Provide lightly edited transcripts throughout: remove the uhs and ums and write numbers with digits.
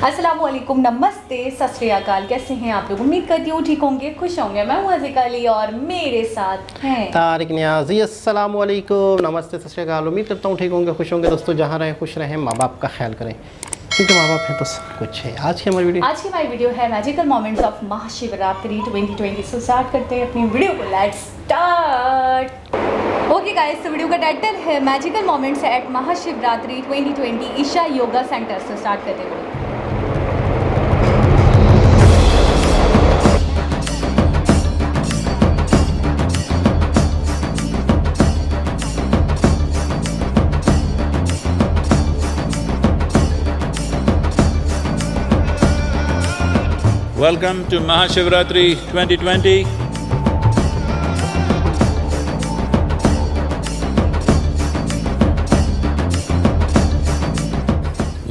अस्सलामुअलैकुम, नमस्ते, सत श्री अकाल। कैसे हैं आप लोग? उम्मीद करती हूँ ठीक होंगे, खुश होंगे। मैं हूँ अज़ीज़ा अली और मेरे साथ हैं तारिक नियाज़ी। अस्सलामुअलैकुम, नमस्ते, सत श्री अकाल। उम्मीद करता हूँ ठीक होंगे, खुश होंगे। दोस्तों जहाँ रहें खुश रहें, माँ बाप का ख्याल करें, क्योंकि माँ बाप है तो सब कुछ है। आज की हमारी वीडियो है magical moments of Mahashivratri 2020। So start करते हैं अपनी वीडियो को। Let's start. ओके गाइस, तो वीडियो का टाइटल है magical moments at Mahashivratri 2020 Isha yoga centre. से स्टार्ट करते हैं। Welcome to Mahashivratri 2020.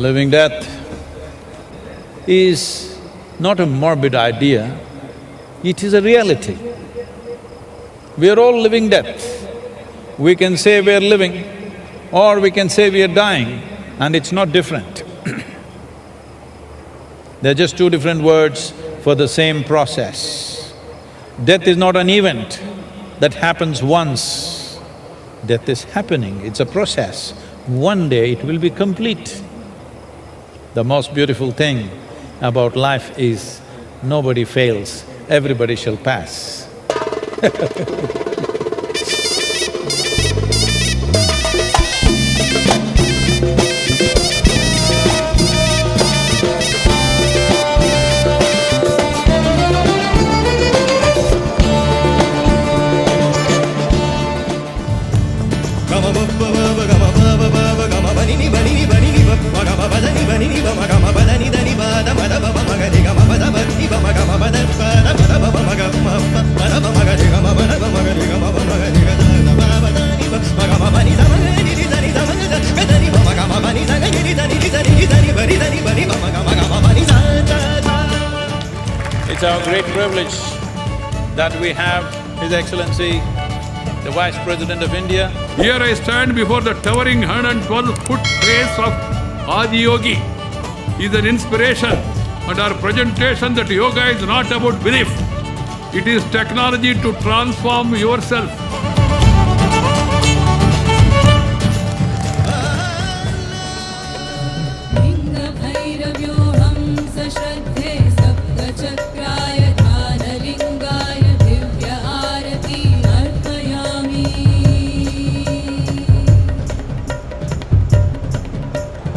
Living death is not a morbid idea, it is a reality. We are all living death. We can say we are living or we can say we are dying, and it's not different. They're just two different words for the same process. Death is not an event that happens once. Death is happening, it's a process. One day it will be complete. The most beautiful thing about life is nobody fails, everybody shall pass. It's our great privilege that we have His Excellency, the Vice President of India. Here I stand before the towering 112-foot face of Adiyogi. He is an inspiration and our presentation that yoga is not about belief. It is technology to transform yourself.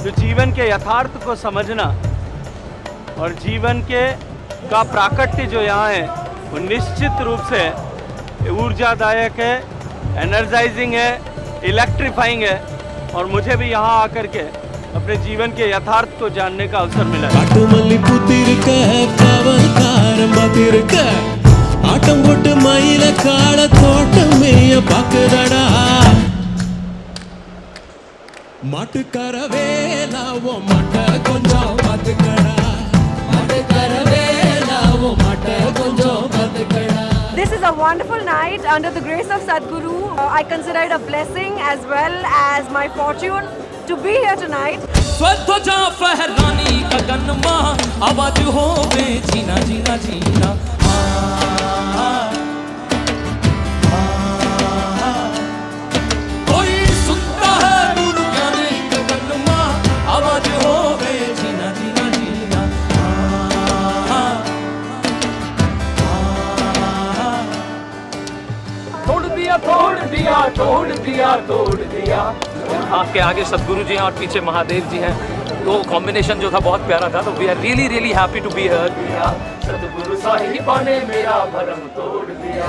जो जीवन के यथार्थ को समझना और जीवन के का प्राकट्य जो यहाँ है वो निश्चित रूप से ऊर्जादायक है, एनर्जाइजिंग है, इलेक्ट्रीफाइंग है। और मुझे भी यहाँ आकर के अपने जीवन के यथार्थ को जानने का अवसर मिला है। This is a wonderful night under the grace of Sadhguru. I consider it a blessing as well as my fortune to be here tonight. तोड़ दिया। आपके आगे सदगुरु जी हैं और पीछे महादेव जी हैं, तो कॉम्बिनेशन जो था बहुत प्यारा था। तो we are really really happy to be here. Sadhguru Sahiba ने मेरा भरम तोड़ दिया।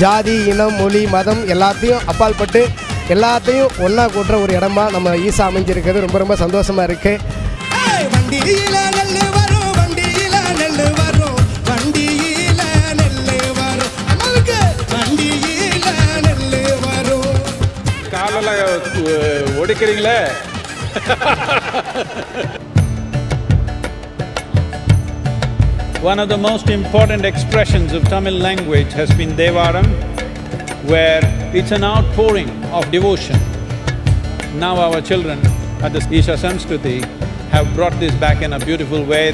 ஜாதி இனம் மொழி மதம் எல்லாத்தையும் அப்பால்பட்டு எல்லாத்தையும் ஒன்றா கூட்டுற ஒரு இடமா நம்ம ஈசா அமைஞ்சிருக்கிறது ரொம்ப ரொம்ப சந்தோஷமாக இருக்குது. வண்டியில் நெல் வரும் வண்டியில் நெல் வரும் வண்டியில் நெல் வரும் நமக்கு வண்டியில் நெல் வரும். காலில் ஒடிக்கிறீங்களே. One of the most important expressions of Tamil language has been Devaram, where it's an outpouring of devotion. Now our children at the Isha Samskruti have brought this back in a beautiful way.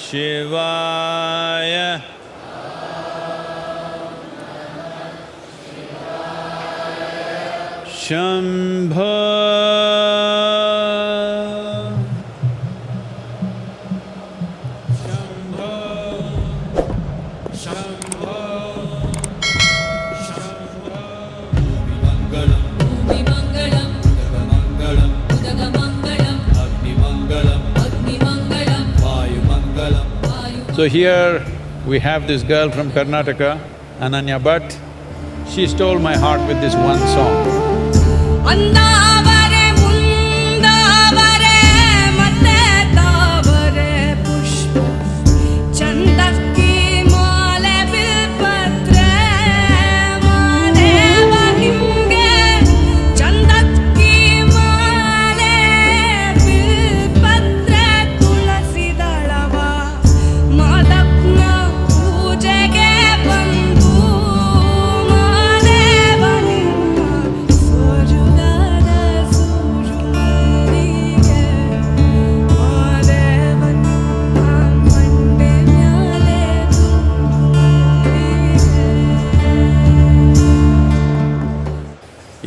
Shivaya. Shambho. Shambho. Shambho. Shambho. Mangalam. Mangalam. Mangalam. Mangalam. Agni Mangalam. Agni Mangalam. Vayu Mangalam. So here we have this girl from Karnataka, Ananya Bhatt. She stole my heart with this one song.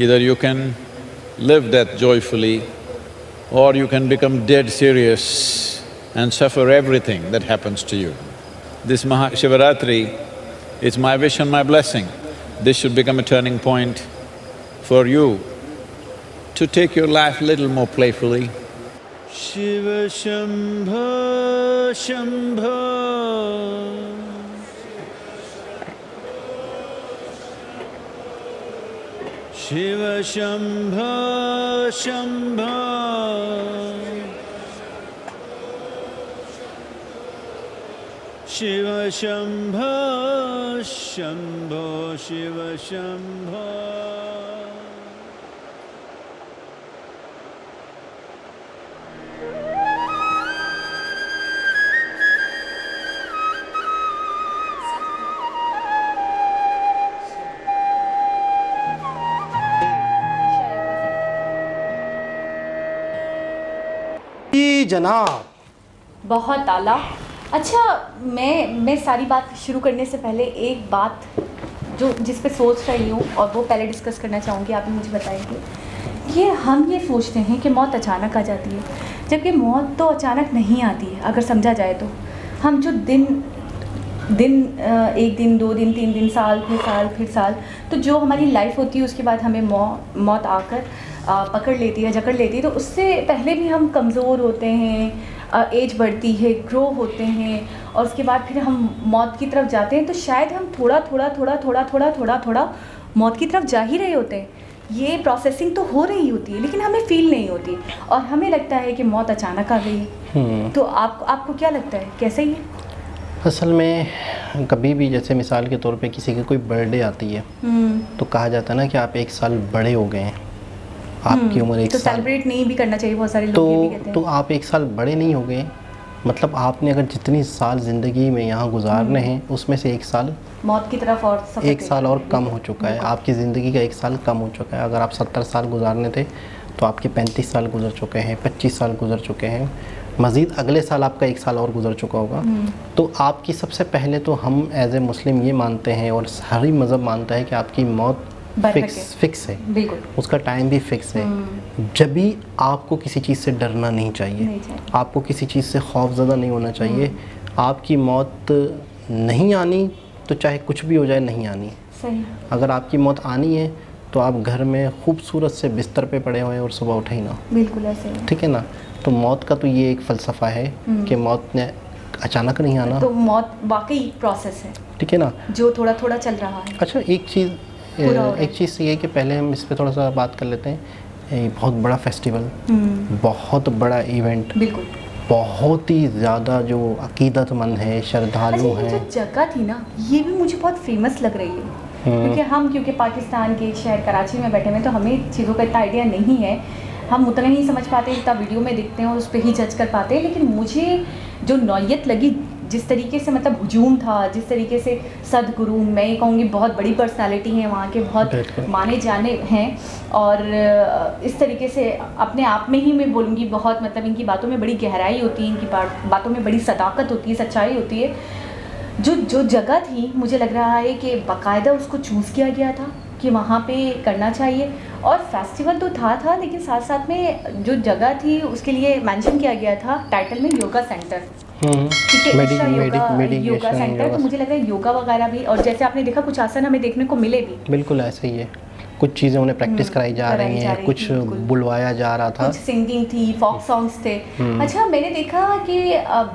Either you can live death joyfully, or you can become dead serious and suffer everything that happens to you. This Mahashivaratri is my wish and my blessing. This should become a turning point for you to take your life a little more playfully. Shiva Shambho Shambho. Shiva Shambho Shambho. Shiva Shambho Shambho. Shiva Shambho. जनाब बहुत आला। अच्छा, मैं सारी बात शुरू करने से पहले एक बात जिस पे सोच रही हूँ और वो पहले डिस्कस करना चाहूँगी, आप मुझे बताएंगे। ये हम ये सोचते हैं कि मौत अचानक आ जाती है, जबकि मौत तो अचानक नहीं आती है अगर समझा जाए तो। हम जो दिन एक दिन, 2 दिन, 3 दिन, साल फिर साल, तो जो हमारी लाइफ होती है उसके बाद हमें मौत आकर पकड़ लेती है, जकड़ लेती है। तो उससे पहले भी हम कमज़ोर होते हैं, एज बढ़ती है, ग्रो होते हैं, और उसके बाद फिर हम मौत की तरफ जाते हैं। तो शायद हम थोड़ा मौत की तरफ जा ही रहे होते हैं। ये प्रोसेसिंग तो हो रही होती है, लेकिन हमें फील नहीं होती और हमें लगता है कि मौत अचानक आ गई। तो आपको क्या लगता है, कैसे ही है? असल में कभी भी जैसे मिसाल के तौर पे किसी की कोई बर्थडे आती है तो कहा जाता है ना कि आप 1 साल बड़े हो गए हैं, आपकी उम्र 1 तो साल। सेलिब्रेट नहीं भी करना चाहिए, बहुत सारे लोग ये भी कहते हैं। तो आप 1 साल बड़े नहीं हो गए, मतलब आपने अगर जितनी साल ज़िंदगी में यहाँ गुजारने हैं उसमें से 1 साल मौत की तरफ और 1 साल और कम हो चुका है। आपकी ज़िंदगी का 1 साल कम हो चुका है। अगर आप 70 साल गुजारने थे तो आपके 35 साल गुजर चुके हैं, 25 साल गुजर चुके हैं। मज़ीद अगले साल आपका 1 साल और गुजर चुका होगा, तो आपकी सबसे पहले तो हम एज ए मुस्लिम ये मानते हैं और सारी मज़हब मानता है कि आपकी मौत फिक्स है, बिल्कुल उसका टाइम भी फिक्स है। जब भी आपको किसी चीज़ से डरना नहीं चाहिए, आपको किसी चीज़ से खौफज़दा नहीं होना चाहिए। आपकी मौत नहीं आनी तो चाहे कुछ भी हो जाए, नहीं आनी। सही। अगर आपकी मौत आनी है तो आप घर में खूबसूरत से बिस्तर पे पड़े हुए और सुबह उठे ही ना, बिल्कुल ऐसे ही। ठीक है ना। तो मौत का तो ये एक फ़लसफ़ा है कि मौत ने अचानक नहीं आना, तो मौत वाकई प्रोसेस है, ठीक है ना, जो थोड़ा थोड़ा चल रहा है। अच्छा एक चीज़ ये है कि पहले हम इस पे थोड़ा सा बात कर लेते हैं। ये बहुत बड़ा फेस्टिवल, बहुत बड़ा इवेंट, बिल्कुल बहुत ही ज़्यादा जो अकीदतमंद है, श्रद्धालु अच्छा, ये हैं। जो जगह थी ना, ये भी मुझे बहुत फेमस लग रही है, क्योंकि पाकिस्तान के शहर कराची में बैठे हुए, तो हमें चीज़ों का इतना आइडिया नहीं है। हम उतना ही समझ पाते हैं जितना वीडियो में दिखते हैं और उस पर ही जज कर पाते हैं। लेकिन मुझे जो नौयत लगी, जिस तरीके से मतलब हुजूम था, जिस तरीके से सदगुरु, मैं कहूँगी बहुत बड़ी पर्सनालिटी हैं वहाँ के, बहुत माने जाने हैं, और इस तरीके से अपने आप में ही मैं बोलूँगी बहुत मतलब इनकी बातों में बड़ी गहराई होती है, इनकी बातों में बड़ी सदाकत होती है, सच्चाई होती है। जो जगह थी, मुझे लग रहा है कि बाकायदा उसको चूज़ किया गया था कि वहाँ पे करना चाहिए, और फेस्टिवल तो था लेकिन साथ साथ में जो जगह थी उसके लिए मेंशन किया गया था टाइटल में योगा सेंटर, ठीक है, योगा सेंटर। तो मुझे लग रहा है योगा वगैरह भी, और जैसे आपने देखा कुछ आसन हमें देखने को मिले भी, बिल्कुल ऐसे ही है। कुछ चीज़ें उन्हें प्रैक्टिस कराई जा रही हैं, कुछ बुलवाया जा रहा था, कुछ सिंगिंग थी, फोक सॉन्ग्स थे। अच्छा, मैंने देखा कि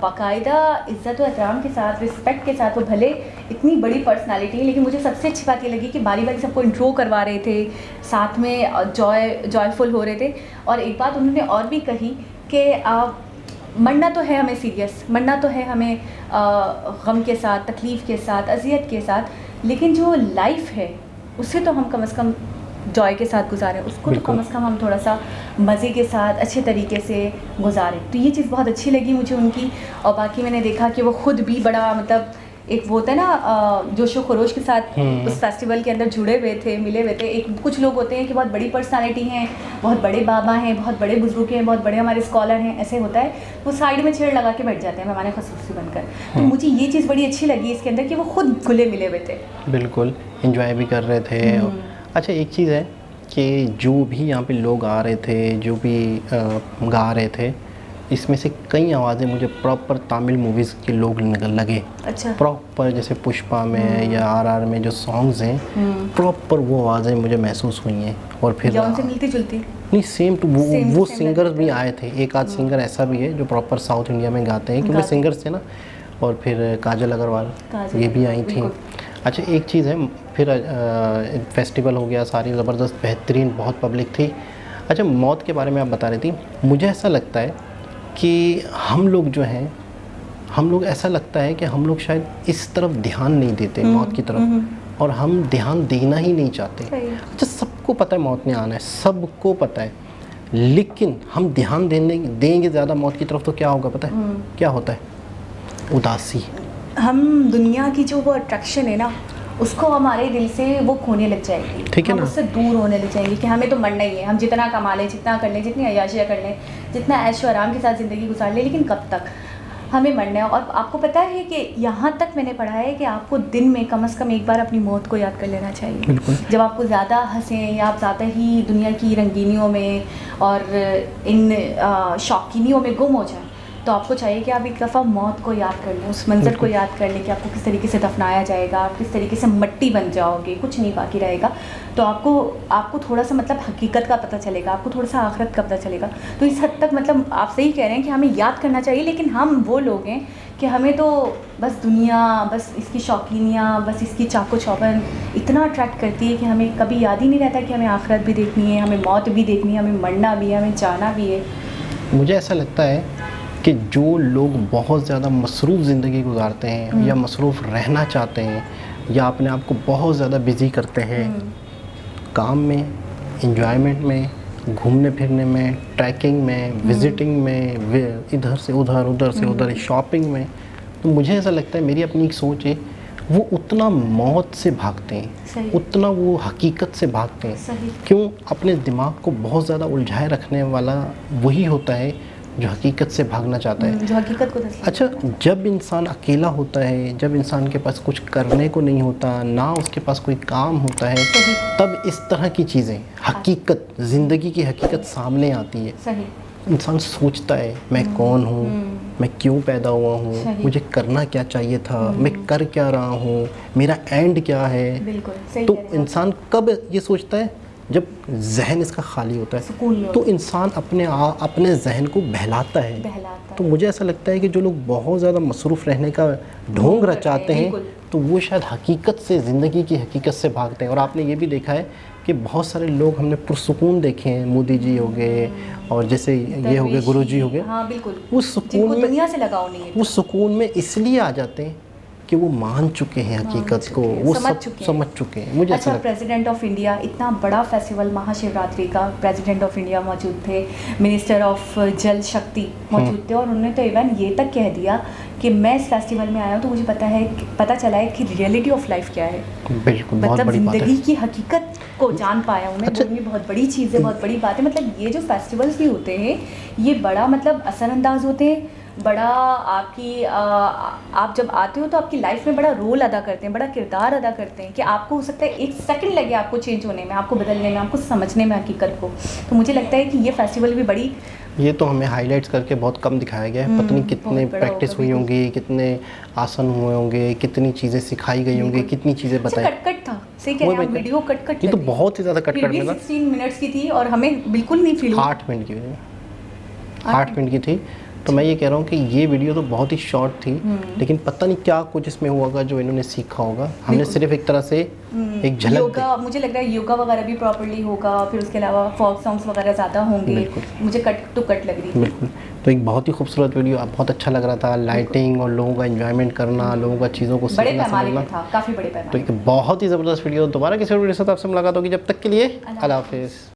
बाकायदा इज्जत और एहतराम के साथ, रिस्पेक्ट के साथ, वो भले इतनी बड़ी पर्सनालिटी है, लेकिन मुझे सबसे अच्छी बात ये लगी कि बारी बारी सबको इंट्रो करवा रहे थे, साथ में जॉयफुल हो रहे थे। और एक बात उन्होंने और भी कही कि मरना तो है हमें सीरियस, मरना तो है हमें गम के साथ, तकलीफ़ के साथ, अजियत के साथ, लेकिन जो लाइफ है उसे तो हम कम से कम जॉय के साथ गुजारें, उसको तो कम से कम हम थोड़ा सा मज़े के साथ अच्छे तरीके से गुजारें। तो ये चीज़ बहुत अच्छी लगी मुझे उनकी। और बाकी मैंने देखा कि वो ख़ुद भी बड़ा मतलब एक वो होता है ना जोशो खरोश के साथ उस फेस्टिवल के अंदर जुड़े हुए थे, मिले हुए थे। एक कुछ लोग होते हैं कि बहुत बड़ी पर्सनालिटी हैं, बहुत बड़े बाबा हैं, बहुत बड़े बुजुर्ग हैं, बहुत बड़े हमारे स्कॉलर हैं, ऐसे होता है, वो साइड में चेयर लगा के बैठ जाते हैं मेहमान ख़ुसूसी बनकर। तो मुझे ये चीज़ बड़ी अच्छी लगी इसके अंदर कि वो खुद खुले मिले हुए थे, बिल्कुल एंजॉय भी कर रहे थे। अच्छा एक चीज़ है कि जो भी यहाँ पे लोग आ रहे थे, जो भी गा रहे थे, इसमें से कई आवाज़ें मुझे प्रॉपर तमिल मूवीज़ के लोग लगे। अच्छा। प्रॉपर जैसे पुष्पा में या आरआर में जो सॉन्ग्स हैं, प्रॉपर वो आवाज़ें मुझे महसूस हुई हैं। और फिर उनसे मिलती जुलती नहीं, सेम टू वो सिंगर्स भी आए थे। एक आध सिंगर ऐसा भी है जो प्रॉपर साउथ इंडिया में गाते हैं, क्योंकि सिंगर्स थे ना। और फिर काजल अग्रवाल ये भी आई थी। अच्छा एक चीज़ है, फिर फेस्टिवल हो गया, सारी ज़बरदस्त बेहतरीन, बहुत पब्लिक थी। अच्छा मौत के बारे में आप बता रही थी, मुझे ऐसा लगता है कि हम लोग जो हैं, हम लोग ऐसा लगता है कि हम लोग शायद इस तरफ ध्यान नहीं देते मौत की तरफ, और हम ध्यान देना ही नहीं चाहते। अच्छा सबको पता है मौत ने आना है, सबको पता है, लेकिन हम ध्यान देंगे ज़्यादा मौत की तरफ तो क्या होगा पता है? क्या होता है? उदासी। हम दुनिया की जो वो अट्रैक्शन है ना, उसको हमारे दिल से वो खोने लग जाएगी, ठीक है ना? हम उससे दूर होने लग जाएंगे कि हमें तो मरना ही है, हम जितना कमा लें, जितना कर लें, जितनी अय्याशियाँ कर लें, जितना ऐशो आराम के साथ ज़िंदगी गुजार लें, लेकिन कब तक? हमें मरना है। और आपको पता है कि यहाँ तक मैंने पढ़ा है कि आपको दिन में कम से कम एक बार अपनी मौत को याद कर लेना चाहिए। जब आपको ज़्यादा हंसें या आप ज़्यादा ही दुनिया की रंगीनियों में और इन शौकीनियों में गुम हो जाएं, तो आपको चाहिए कि आप एक दफ़ा मौत को याद कर लें, उस मंज़र को याद कर लें कि आपको किस तरीके से दफनाया जाएगा, आप किस तरीके से मट्टी बन जाओगे, कुछ नहीं बाकी रहेगा। तो आपको थोड़ा सा मतलब हकीकत का पता चलेगा, आपको थोड़ा सा आखिरत का पता चलेगा। तो इस हद तक मतलब आप सही कह रहे हैं कि हमें याद करना चाहिए, लेकिन हम वो लोग हैं कि हमें तो बस दुनिया, बस इसकी शौकीनियाँ, बस इसकी चाको चौबंद इतना अट्रैक्ट करती है कि हमें कभी याद ही नहीं रहता कि हमें आखिरत भी देखनी है, हमें मौत भी देखनी है, हमें मरना भी है, हमें जाना भी है। मुझे ऐसा लगता है कि जो लोग बहुत ज़्यादा मसरूफ़ ज़िंदगी गुजारते हैं या मसरूफ़ रहना चाहते हैं या अपने आप को बहुत ज़्यादा बिज़ी करते हैं काम में, एंजॉयमेंट में, घूमने फिरने में, ट्रैकिंग में, विज़िटिंग में, इधर से उधर, उधर से उधर, शॉपिंग में, तो मुझे ऐसा लगता है, मेरी अपनी एक सोच है, वो उतना मौत से भागते हैं, उतना वो हकीकत से भागते हैं। क्यों? अपने दिमाग को बहुत ज़्यादा उलझाए रखने वाला वही होता है जो हकीकत से भागना चाहता है। जो हकीकत को तस्लीम। अच्छा, जब इंसान अकेला होता है, जब इंसान के पास कुछ करने को नहीं होता, ना उसके पास कोई काम होता है, तब इस तरह की चीज़ें, हकीकत, ज़िंदगी की हकीकत सामने आती है। सही। इंसान सोचता है मैं कौन हूँ, मैं क्यों पैदा हुआ हूँ, मुझे करना क्या चाहिए था, मैं कर क्या रहा हूँ, मेरा एंड क्या है। बिल्कुल सही तो कह रहे हैं। इंसान कब ये सोचता है? जब जहन इसका खाली होता सुकून में है, तो इंसान अपने जहन को बहलाता है। तो मुझे ऐसा लगता है कि जो लोग बहुत ज़्यादा मसरूफ़ रहने का ढोंग रचाते हैं, तो वो शायद हकीकत से, ज़िंदगी की हकीकत से भागते हैं। और आपने ये भी देखा है कि बहुत सारे लोग हमने पुरसुकून देखे हैं, मोदी जी हो गए और जैसे ये हो गए, गुरु जी हो गए। हाँ बिल्कुल। वो सुकून में, दुनिया से लगाव नहीं है, वो सुकून में इसलिए आ जाते हैं कि वो मान चुके हैं हकीकत को, वो समझ चुके हैं। मुझे अच्छा, प्रेसिडेंट ऑफ इंडिया, इतना बड़ा फेस्टिवल महाशिवरात्रि का, प्रेसिडेंट ऑफ इंडिया मौजूद थे, मिनिस्टर ऑफ जल शक्ति मौजूद थे, और उन्होंने तो इवन ये तक कह दिया कि मैं इस फेस्टिवल में आया हूँ तो मुझे पता चला है कि रियलिटी ऑफ लाइफ क्या है। बिल्कुल, बहुत मतलब बड़ी बात है। ज़िंदगी की हकीकत को जान पाया हूँ मैं। अच्छा, वो बहुत बड़ी चीज़ है, बहुत बड़ी बात है। मतलब ये जो फेस्टिवल्स भी होते हैं, ये बड़ा मतलब असरअंदाज होते हैं, बड़ा आपकी आप जब आते हो तो आपकी लाइफ में बड़ा रोल अदा करते हैं, बड़ा किरदार अदा करते हैं कि आपको हो सकता है 1 सेकंड लगे आपको चेंज होने में, आपको बदलने में, आपको समझने में हकीकत को। तो मुझे लगता है कि ये फेस्टिवल भी बड़ी, ये तो हमें हाईलाइट्स करके बहुत कम दिखाया गया है। पता नहीं कितने प्रैक्टिस हुई होंगी, कितने आसन हुए होंगे, कितनी चीज़ें सिखाई गई होंगी, कितनी चीज़ें बताई। कट था, सही कह रहे हैं, वीडियो कट ये तो बहुत ही ज़्यादा कट में था। 16 मिनट्स की थी और हमें बिल्कुल नहीं फील हुआ। 8 मिनट की, 8 मिनट की थी। तो मैं ये कह रहा हूँ कि ये वीडियो तो बहुत ही शॉर्ट थी, लेकिन पता नहीं क्या कुछ इसमें हुआ होगा जो इन्होंने सीखा होगा। हमने सिर्फ एक तरह से एक झलक, योगा, मुझे लग रहा है योगा वगैरह भी प्रॉपर्ली होगा, फिर उसके अलावा फोक सॉन्ग्स वगैरह ज़्यादा होंगे। मुझे कट टू कट लग रही है। बिल्कुल। तो एक बहुत ही खूबसूरत वीडियो, बहुत अच्छा लग रहा था। लाइटिंग और लोगों का एंजॉयमेंट करना, लोगों का चीज़ों को बड़े सीखना पैमाने समझना, पे था, काफ़ी बड़े पैमाने। तो एक बहुत ही ज़बरदस्त वीडियो। दोबारा किसी वीडियो के साथ आपसे मुलाकात होगी, जब तक के लिए अल्लाह हाफिज़।